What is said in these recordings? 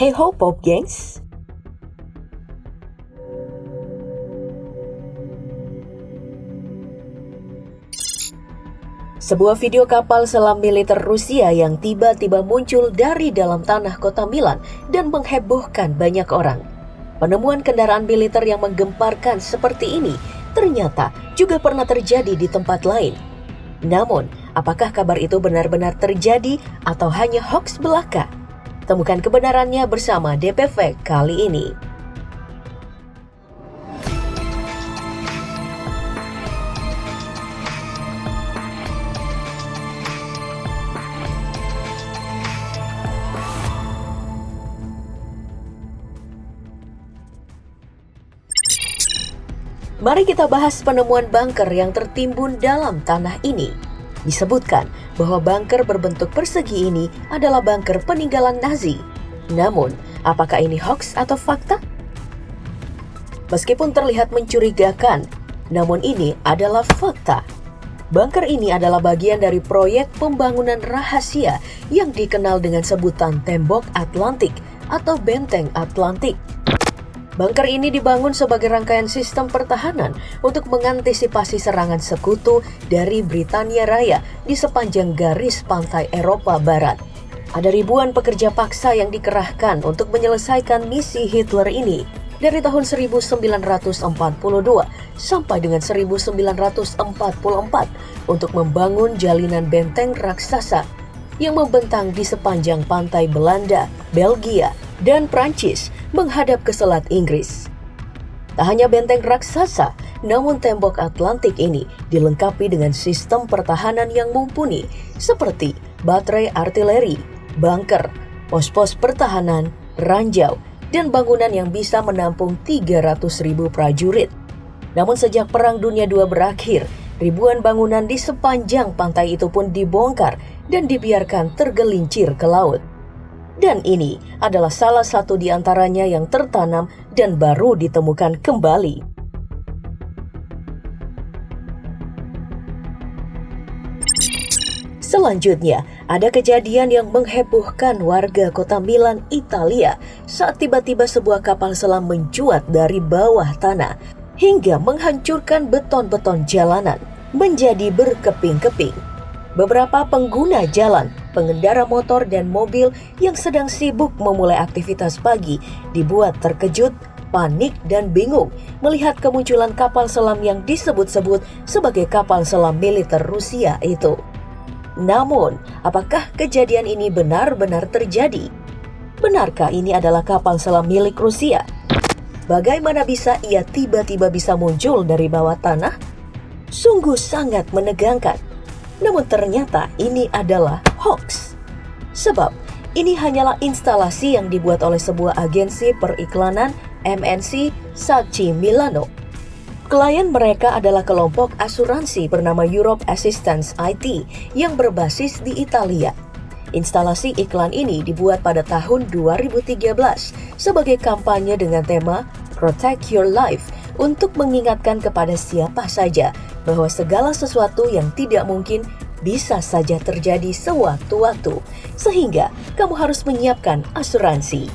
Hey ho Pop gengs. Sebuah video kapal selam militer Rusia yang tiba-tiba muncul dari dalam tanah kota Milan dan menghebohkan banyak orang. Penemuan kendaraan militer yang menggemparkan seperti ini ternyata juga pernah terjadi di tempat lain. Namun, apakah kabar itu benar-benar terjadi atau hanya hoaks belaka? Temukan kebenarannya bersama DPV kali ini. Mari kita bahas penemuan bunker yang tertimbun dalam tanah ini. Disebutkan bahwa bunker berbentuk persegi ini adalah bunker peninggalan Nazi. Namun, apakah ini hoax atau fakta? Meskipun terlihat mencurigakan, namun ini adalah fakta. Bunker ini adalah bagian dari proyek pembangunan rahasia yang dikenal dengan sebutan Tembok Atlantik atau Benteng Atlantik. Bunker ini dibangun sebagai rangkaian sistem pertahanan untuk mengantisipasi serangan sekutu dari Britania Raya di sepanjang garis pantai Eropa Barat. Ada ribuan pekerja paksa yang dikerahkan untuk menyelesaikan misi Hitler ini dari tahun 1942 sampai dengan 1944 untuk membangun jalinan benteng raksasa yang membentang di sepanjang pantai Belanda, Belgia, dan Prancis menghadap ke Selat Inggris. Tak hanya benteng raksasa, namun tembok Atlantik ini dilengkapi dengan sistem pertahanan yang mumpuni seperti baterai artileri, bunker, pos-pos pertahanan, ranjau, dan bangunan yang bisa menampung 300.000 prajurit. Namun sejak Perang Dunia II berakhir, ribuan bangunan di sepanjang pantai itu pun dibongkar dan dibiarkan tergelincir ke laut. Dan ini adalah salah satu di antaranya yang tertanam dan baru ditemukan kembali. Selanjutnya, ada kejadian yang menghebohkan warga kota Milan, Italia saat tiba-tiba sebuah kapal selam mencuat dari bawah tanah hingga menghancurkan beton-beton jalanan menjadi berkeping-keping. Beberapa pengguna jalan, pengendara motor dan mobil yang sedang sibuk memulai aktivitas pagi dibuat terkejut, panik, dan bingung melihat kemunculan kapal selam yang disebut-sebut sebagai kapal selam militer Rusia itu. Namun, apakah kejadian ini benar-benar terjadi? Benarkah ini adalah kapal selam milik Rusia? Bagaimana bisa ia tiba-tiba bisa muncul dari bawah tanah? Sungguh sangat menegangkan. Namun ternyata ini adalah hoax. Sebab ini hanyalah instalasi yang dibuat oleh sebuah agensi periklanan MNC Sacchi Milano. Klien mereka adalah kelompok asuransi bernama Europe Assistance IT yang berbasis di Italia. Instalasi iklan ini dibuat pada tahun 2013 sebagai kampanye dengan tema Protect Your Life untuk mengingatkan kepada siapa saja bahwa segala sesuatu yang tidak mungkin bisa saja terjadi sewaktu-waktu, sehingga kamu harus menyiapkan asuransi.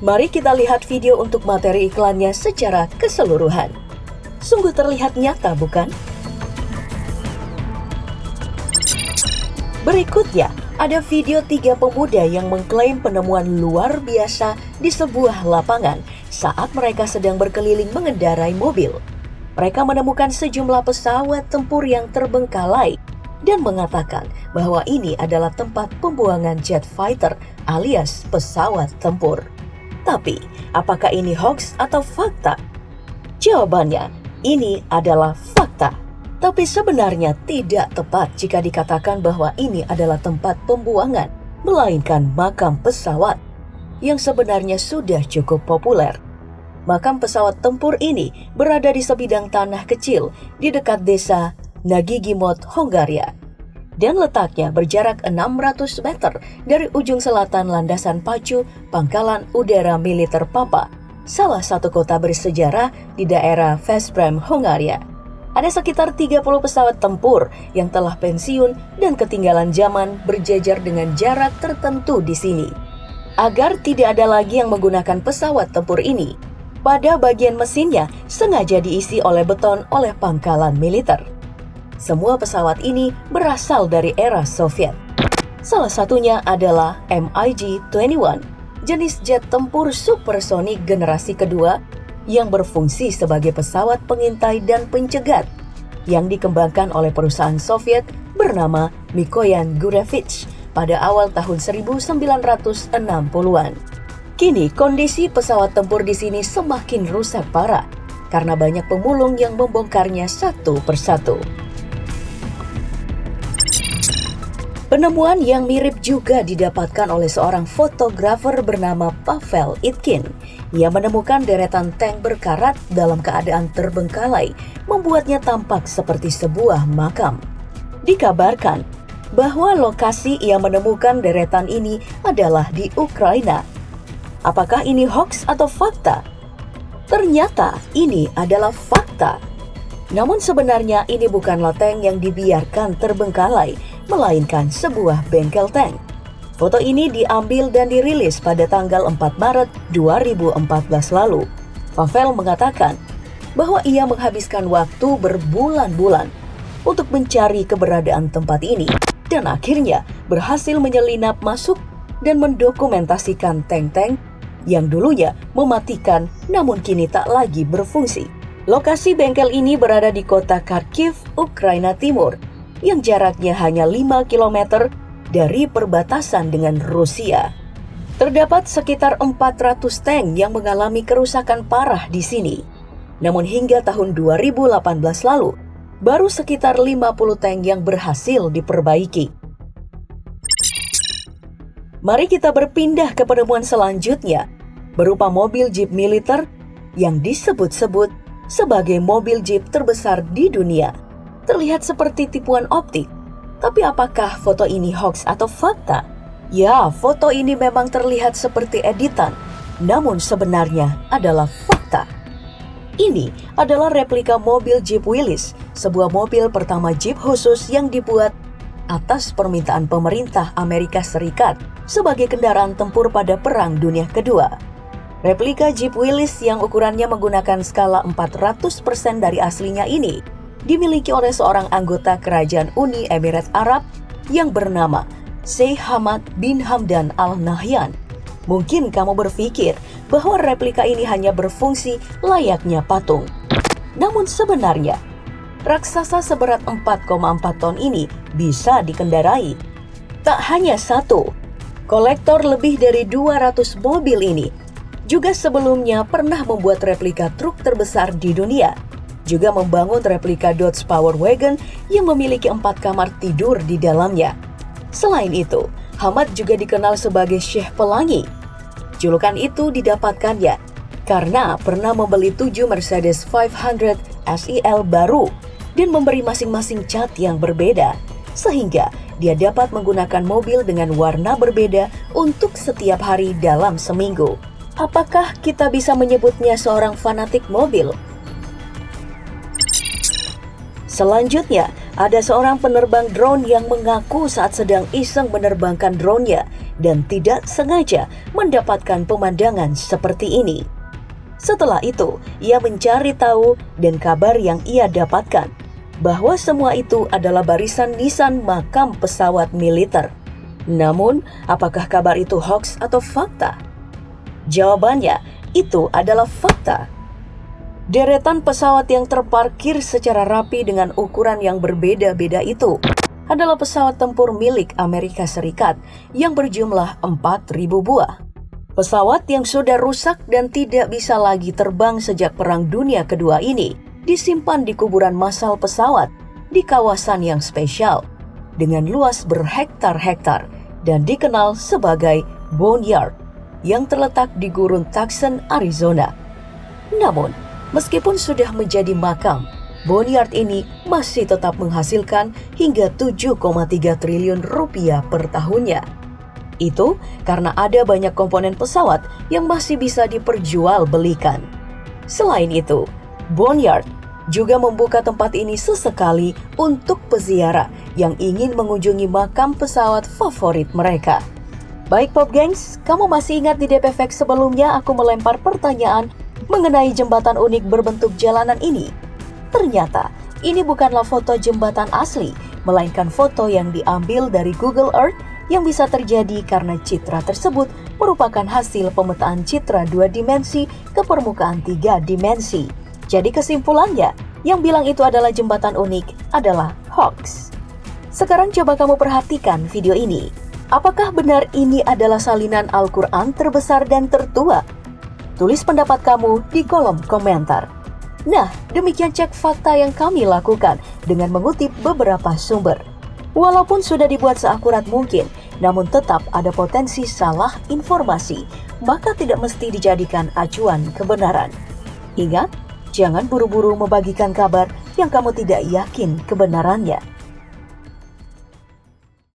Mari kita lihat video untuk materi iklannya secara keseluruhan. Sungguh terlihat nyata, bukan? Berikutnya, ada video 3 pemuda yang mengklaim penemuan luar biasa di sebuah lapangan saat mereka sedang berkeliling mengendarai mobil. Mereka menemukan sejumlah pesawat tempur yang terbengkalai dan mengatakan bahwa ini adalah tempat pembuangan jet fighter alias pesawat tempur. Tapi, apakah ini hoax atau fakta? Jawabannya, ini adalah fakta. Tapi sebenarnya tidak tepat jika dikatakan bahwa ini adalah tempat pembuangan, melainkan makam pesawat yang sebenarnya sudah cukup populer. Makam pesawat tempur ini berada di sebidang tanah kecil di dekat desa Nagigimot, Hongaria. Dan letaknya berjarak 600 meter dari ujung selatan landasan pacu Pangkalan Udara Militer Papa, salah satu kota bersejarah di daerah Veszprém, Hongaria. Ada sekitar 30 pesawat tempur yang telah pensiun dan ketinggalan zaman berjejer dengan jarak tertentu di sini. Agar tidak ada lagi yang menggunakan pesawat tempur ini, pada bagian mesinnya sengaja diisi oleh beton oleh pangkalan militer. Semua pesawat ini berasal dari era Soviet. Salah satunya adalah MiG-21, jenis jet tempur supersonik generasi kedua yang berfungsi sebagai pesawat pengintai dan pencegat yang dikembangkan oleh perusahaan Soviet bernama Mikoyan Gurevich pada awal tahun 1960-an. Kini kondisi pesawat tempur di sini semakin rusak parah karena banyak pemulung yang membongkarnya satu persatu. Penemuan yang mirip juga didapatkan oleh seorang fotografer bernama Pavel Itkin. Ia menemukan deretan tank berkarat dalam keadaan terbengkalai, membuatnya tampak seperti sebuah makam. Dikabarkan bahwa lokasi ia menemukan deretan ini adalah di Ukraina. Apakah ini hoax atau fakta? Ternyata ini adalah fakta. Namun sebenarnya ini bukanlah tank yang dibiarkan terbengkalai, melainkan sebuah bengkel tank. Foto ini diambil dan dirilis pada tanggal 4 Maret 2014 lalu. Pavel mengatakan bahwa ia menghabiskan waktu berbulan-bulan untuk mencari keberadaan tempat ini dan akhirnya berhasil menyelinap masuk dan mendokumentasikan tank-tank yang dulunya mematikan namun kini tak lagi berfungsi. Lokasi bengkel ini berada di kota Kharkiv, Ukraina Timur, yang jaraknya hanya 5 km dari perbatasan dengan Rusia. Terdapat sekitar 400 tank yang mengalami kerusakan parah di sini. Namun hingga tahun 2018 lalu, baru sekitar 50 tank yang berhasil diperbaiki. Mari kita berpindah ke penemuan selanjutnya, berupa mobil jeep militer yang disebut-sebut sebagai mobil jeep terbesar di dunia. Terlihat seperti tipuan optik, tapi apakah foto ini hoax atau fakta? Ya, foto ini memang terlihat seperti editan, namun sebenarnya adalah fakta. Ini adalah replika mobil Jeep Willys, sebuah mobil pertama Jeep khusus yang dibuat atas permintaan pemerintah Amerika Serikat sebagai kendaraan tempur pada Perang Dunia Kedua. Replika Jeep Willys yang ukurannya menggunakan skala 400% dari aslinya ini dimiliki oleh seorang anggota Kerajaan Uni Emirat Arab yang bernama Sheikh Hamad bin Hamdan Al Nahyan. Mungkin kamu berpikir bahwa replika ini hanya berfungsi layaknya patung. Namun sebenarnya, raksasa seberat 4,4 ton ini bisa dikendarai. Tak hanya satu, kolektor lebih dari 200 mobil ini juga sebelumnya pernah membuat replika truk terbesar di dunia. Juga membangun replika Dodge Power Wagon yang memiliki 4 kamar tidur di dalamnya. Selain itu, Hamad juga dikenal sebagai Syekh Pelangi. Julukan itu didapatkannya karena pernah membeli 7 Mercedes 500 SEL baru dan memberi masing-masing cat yang berbeda, sehingga dia dapat menggunakan mobil dengan warna berbeda untuk setiap hari dalam seminggu. Apakah kita bisa menyebutnya seorang fanatik mobil? Selanjutnya, ada seorang penerbang drone yang mengaku saat sedang iseng menerbangkan drone-nya dan tidak sengaja mendapatkan pemandangan seperti ini. Setelah itu, ia mencari tahu dan kabar yang ia dapatkan bahwa semua itu adalah barisan nisan makam pesawat militer. Namun, apakah kabar itu hoax atau fakta? Jawabannya, itu adalah fakta. Deretan pesawat yang terparkir secara rapi dengan ukuran yang berbeda-beda itu adalah pesawat tempur milik Amerika Serikat yang berjumlah 4.000 buah. Pesawat yang sudah rusak dan tidak bisa lagi terbang sejak Perang Dunia Kedua ini disimpan di kuburan massal pesawat di kawasan yang spesial dengan luas berhektar-hektar dan dikenal sebagai Boneyard yang terletak di gurun Tucson, Arizona. Namun, meskipun sudah menjadi makam, Boneyard ini masih tetap menghasilkan hingga 7,3 triliun rupiah per tahunnya. Itu karena ada banyak komponen pesawat yang masih bisa diperjualbelikan. Selain itu, Boneyard juga membuka tempat ini sesekali untuk peziarah yang ingin mengunjungi makam pesawat favorit mereka. Baik Pop Gengs, kamu masih ingat di DP Facts sebelumnya aku melempar pertanyaan mengenai jembatan unik berbentuk jalanan ini? Ternyata, ini bukanlah foto jembatan asli, melainkan foto yang diambil dari Google Earth yang bisa terjadi karena citra tersebut merupakan hasil pemetaan citra 2 dimensi ke permukaan 3 dimensi. Jadi kesimpulannya, yang bilang itu adalah jembatan unik adalah hoax. Sekarang coba kamu perhatikan video ini. Apakah benar ini adalah salinan Al-Quran terbesar dan tertua? Tulis pendapat kamu di kolom komentar. Nah, demikian cek fakta yang kami lakukan dengan mengutip beberapa sumber. Walaupun sudah dibuat seakurat mungkin, namun tetap ada potensi salah informasi, maka tidak mesti dijadikan acuan kebenaran. Ingat, jangan buru-buru membagikan kabar yang kamu tidak yakin kebenarannya.